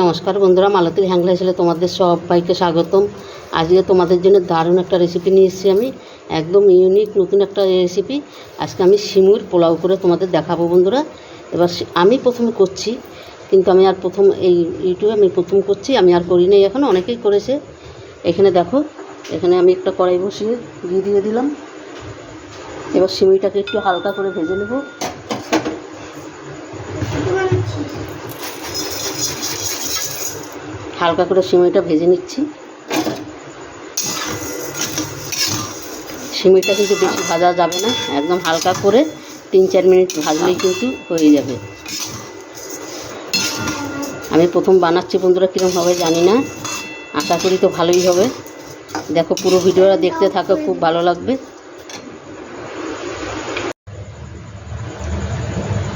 নমস্কার বন্ধুরা, মালতীর হ্যাংলা ছেলে তোমাদের সবাইকে স্বাগতম। আজকে তোমাদের জন্য দারুণ একটা রেসিপি নিয়ে এসেছি। আমি একদম ইউনিক নতুন একটা রেসিপি আজকে আমি সিমুর পোলাও করে তোমাদের দেখাবো বন্ধুরা। এবার আমি প্রথমে করছি, কিন্তু আমি আর প্রথম এই ইউটিউবে আমি প্রথম করছি, আমি আর করি নাই, এখন অনেকেই করেছে। এখানে দেখো, এখানে আমি একটা কড়াই বসিয়ে ঘি দিয়ে দিলাম। এবার সিমুইটাকে একটু হালকা করে ভেজে নেব। হালকা করে সিমইটা ভেজে নিচ্ছি। সিমইটা কিন্তু বেশি ভাজা যাবে না, একদম হালকা করে 3-4 মিনিট ভাজলেই কিন্তু হয়ে যাবে। আমি প্রথম বানাচ্ছি বন্ধুরা, কীরকম হবে জানি না, আশা করি তো ভালোই হবে। দেখো পুরো ভিডিওটা দেখতে থাকো, খুব ভালো লাগবে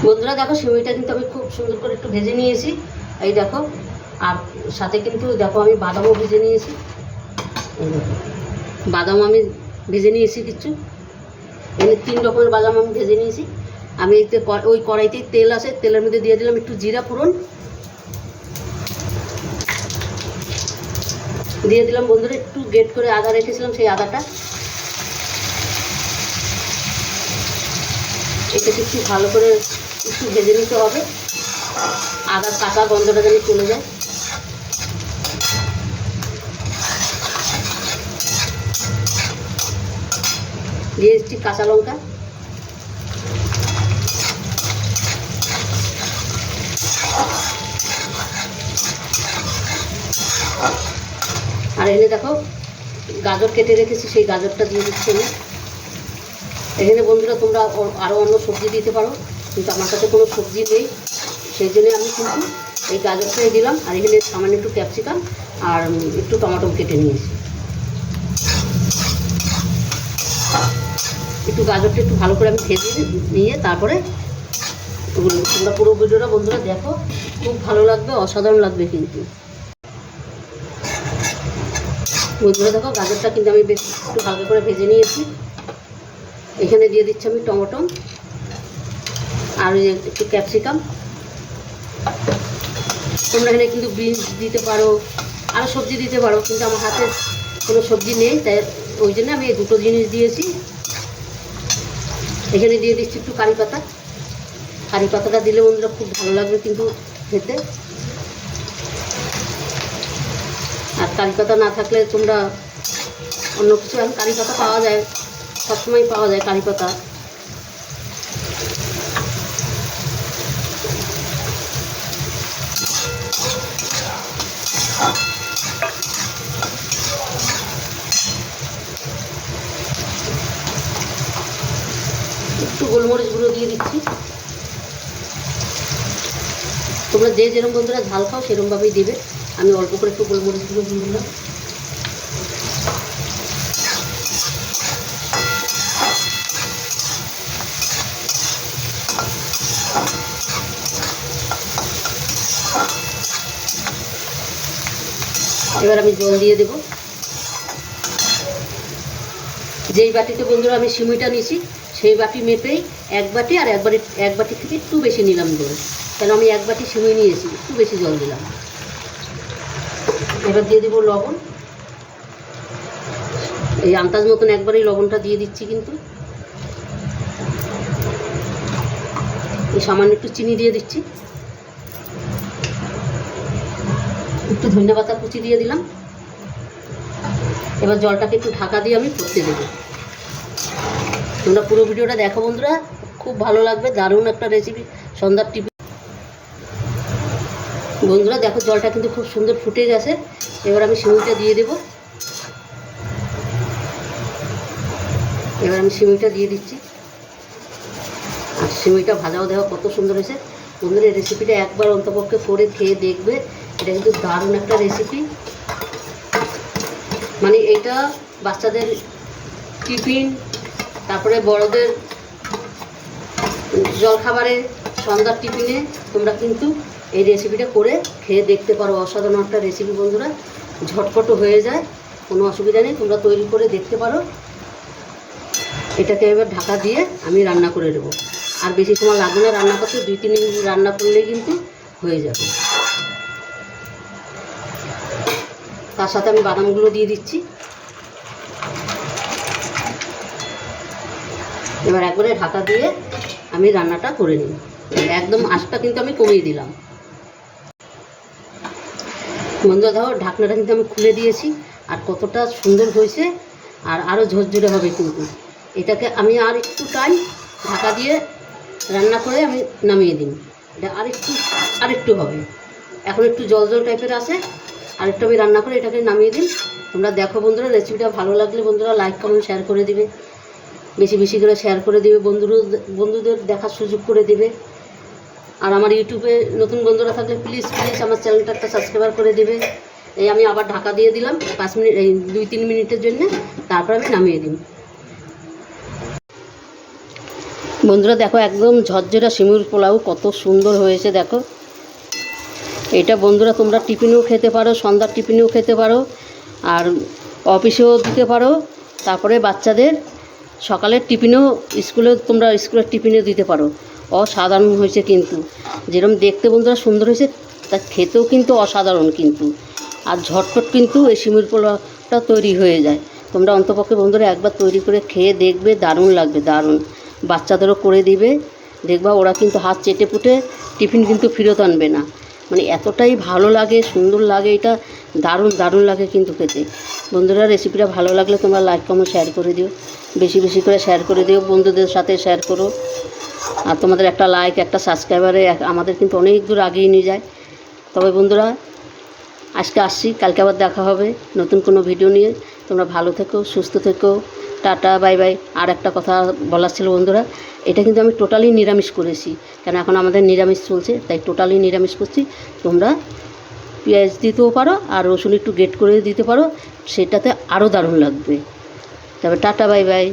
বন্ধুরা। দেখো সিমইটা কিন্তু আমি খুব সুন্দর করে একটু ভেজে নিয়েছি, এই দেখো। আর সাথে কিন্তু দেখো আমি বাদামও ভেজে নিয়েছি, এই দেখো বাদাম আমি ভেজে নিয়েছি কিছু, এখানে 3 রকমের বাদাম আমি ভেজে নিয়েছি। আমি এতে ওই কড়াইতেই তেল আছে, তেলের মধ্যে দিয়ে দিলাম একটু জিরা ফোড়ন, দিয়ে দিলাম বন্ধুরা একটু গ্রেট করে আদা রেখেছিলাম, সেই আদাটা। এটাকে একটু ভালো করে একটু ভেজে নিতে হবে, আদার কাঁচা গন্ধটা যেন চলে যায়। দিয়ে দিচ্ছি কাঁচা লঙ্কা, আর এনে দেখো গাজর কেটে রেখেছি, সেই গাজরটা দিয়ে দিচ্ছি আমি। এখানে বন্ধুরা তোমরা আরও অন্য সবজি দিতে পারো, কিন্তু আমার কাছে কোনো সবজি নেই, সেই জন্য আমি কিন্তু এই গাজরটাই দিলাম। আর এখানে সামান্য একটু ক্যাপসিকাম আর একটু টমেটো কেটে নিয়েছি। একটু গাজরটা একটু ভালো করে আমি ভেজে নিয়ে তারপরে তোমরা পুরো ভিডিওটা বন্ধুরা দেখো, খুব ভালো লাগবে, অসাধারণ লাগবে কিন্তু বন্ধুরা। দেখো গাজরটা কিন্তু আমি বেশ একটু হালকা করে ভেজে নিয়েছি। এখানে দিয়ে দিচ্ছি আমি টমেটো আর একটু ক্যাপসিকাম। তোমরা এখানে কিন্তু বিনস দিতে পারো, আরও সবজি দিতে পারো, কিন্তু আমার হাতে কোনো সবজি নেই, তাই ওই জন্য আমি এই দুটো জিনিস দিয়েছি। এখানে দিয়ে দিচ্ছি একটু কারি পাতা। কারি পাতাটা দিলে বন্ধুরা খুব ভালো লাগবে কিন্তু খেতে। আর কারি পাতা না থাকলে তোমরা অন্য কিছু, এখন কারি পাতা পাওয়া যায়, সবসময় পাওয়া যায় কারি পাতা। একটু গোলমরিচ গুঁড়ো দিয়ে দিচ্ছি। তোমরা যে যেরকম বন্ধুরা ঝাল খাও সেরকমভাবেই দেবে। আমি অল্প করে একটু গোলমরিচ গুঁড়ো দিয়ে দিলাম। এবার আমি জল দিয়ে দেব। যেই বাটিতে বন্ধুরা আমি সিমইটা নিয়েছি সেই বাটি মেপেই 1 বাটি, আর এক বাটি থেকে একটু বেশি নিলাম জল, কেন আমি 1 বাটি সিমই নিয়েছি, একটু বেশি জল দিলাম। এবার দিয়ে দেবো লবণ, এই আন্দাজ মতন একবারেই লবণটা দিয়ে দিচ্ছি। কিন্তু এই সামান্য একটু চিনি দিয়ে দিচ্ছি, একটু ধনে পাতা কুচি দিয়ে দিলাম। এবার জলটাকে একটু ঢাকা দিয়ে আমি ফুটতে দেবো। তোমরা পুরো ভিডিওটা দেখো বন্ধুরা, খুব ভালো লাগবে, দারুণ একটা রেসিপি, সন্ধ্যার টিফিন বন্ধুরা। দেখো জলটা কিন্তু খুব সুন্দর ফুটে গেছে। এবার আমি সিমইটা দিয়ে দেব। এবার আমি সিমইটা দিয়ে দিচ্ছি, আর সিমইটা ভাজাও দেখো কত সুন্দর হয়েছে বন্ধুরা। এই রেসিপিটা একবার অন্তপক্ষে করে খেয়ে দেখবে, এটা কিন্তু দারুণ একটা রেসিপি। মানে এইটা বাচ্চাদের টিফিন, তারপরে বড়দের জলখাবারে, সন্ধ্যার টিফিনে তোমরা কিন্তু এই রেসিপিটা করে খেয়ে দেখতে পারো। অসাধারণ একটা রেসিপি বন্ধুরা, ঝটপট হয়ে যায়, কোনো অসুবিধা নেই, তোমরা তৈরি করে দেখতে পারো। এটাকে এবার ঢাকা দিয়ে আমি রান্না করে দেবো। আর বেশি সময় লাগবে না রান্না করতে, 2-3 মিনিট রান্না করলেই কিন্তু হয়ে যাবে। তার সাথে আমি বাদামগুলো দিয়ে দিচ্ছি। এবার একবারে ঢাকা দিয়ে আমি রান্নাটা করে নিই। একদম আঁচটা কিন্তু আমি কমিয়ে দিলাম। বন্ধুরা দেখো ঢাকনাটা কিন্তু আমি খুলে দিয়েছি, আর কতটা সুন্দর হয়েছে, আর আরও ঝরঝরে হবে কিন্তু। এটাকে আমি আর একটু টাইম ঢাকা দিয়ে রান্না করে আমি নামিয়ে দিই। এটা আরেকটু হবে, এখন একটু জল জল টাইপের আসে, আরেকটু আমি রান্না করে এটাকে নামিয়ে দিই। তোমরা দেখো বন্ধুরা, রেসিপিটা ভালো লাগলে বন্ধুরা লাইক কমেন্ট শেয়ার করে দিবে, বেশি বেশি করে শেয়ার করে দিবে, বন্ধুদের দেখার সুযোগ করে দিবে। আর আমার ইউটিউবে নতুন বন্ধুরা থাকলে প্লিজ আমার চ্যানেলটা একটা সাবস্ক্রাইব করে দেবে। এই আমি আবার ঢাকা দিয়ে দিলাম 5 মিনিট, এই 2-3 মিনিটের জন্য, তারপর আমি নামিয়ে দিই। বন্ধুরা দেখো একদম ঝরঝরা সিমুর পোলাও কত সুন্দর হয়েছে দেখো। এটা বন্ধুরা তোমরা টিফিনেও খেতে পারো, সন্ধ্যার টিফিনেও খেতে পারো, আর অফিসেও দিতে পারো, তারপরে বাচ্চাদের সকালের টিফিনেও স্কুলের টিফিনেও দিতে পারো। অসাধারণ হয়েছে কিন্তু, যেরকম দেখতে বন্ধুরা সুন্দর হয়েছে, তা খেতেও কিন্তু অসাধারণ কিন্তু, আর ঝটপট কিন্তু এই সিমুর পোলাওটা তৈরি হয়ে যায়। তোমরা অন্তপক্ষে বন্ধুরা একবার তৈরি করে খেয়ে দেখবে, দারুণ লাগবে, দারুণ। বাচ্চাদেরও করে দিবে, দেখবা ওরা কিন্তু হাত চেটে পুটে টিফিন কিন্তু ফেরত আনবে না। মানে এতটাই ভালো লাগে, সুন্দর লাগে, এটা দারুণ লাগে কিন্তু খেতে। বন্ধুরা রেসিপিটা ভালো লাগলে তোমরা লাইক কমেন্ট শেয়ার করে দিও, বেশি বেশি করে শেয়ার করে দিও, বন্ধুদের সাথে শেয়ার করো। আর তোমাদের একটা লাইক, একটা সাবস্ক্রাইবারে আমাদের কিন্তু অনেক দূর আগিয়ে নিয়ে যায়। তবে বন্ধুরা আজকে আসছি, কালকে আবার দেখা হবে নতুন কোনো ভিডিও নিয়ে। তোমরা ভালো থেকো, সুস্থ থেকো, টাটা বাই বাই। আর একটা কথা বলার ছিল বন্ধুরা, এটা কিন্তু আমি টোটালি নিরামিষ করেছি, কেন এখন আমাদের নিরামিষ চলছে, তাই টোটালি নিরামিষ করছি। তোমরা পেঁয়াজ দিতেও পারো, আর রসুন একটু গ্রেট করে দিতে পারো, সেটাতে আরও দারুণ লাগবে। তবে টাটা বাই বাই।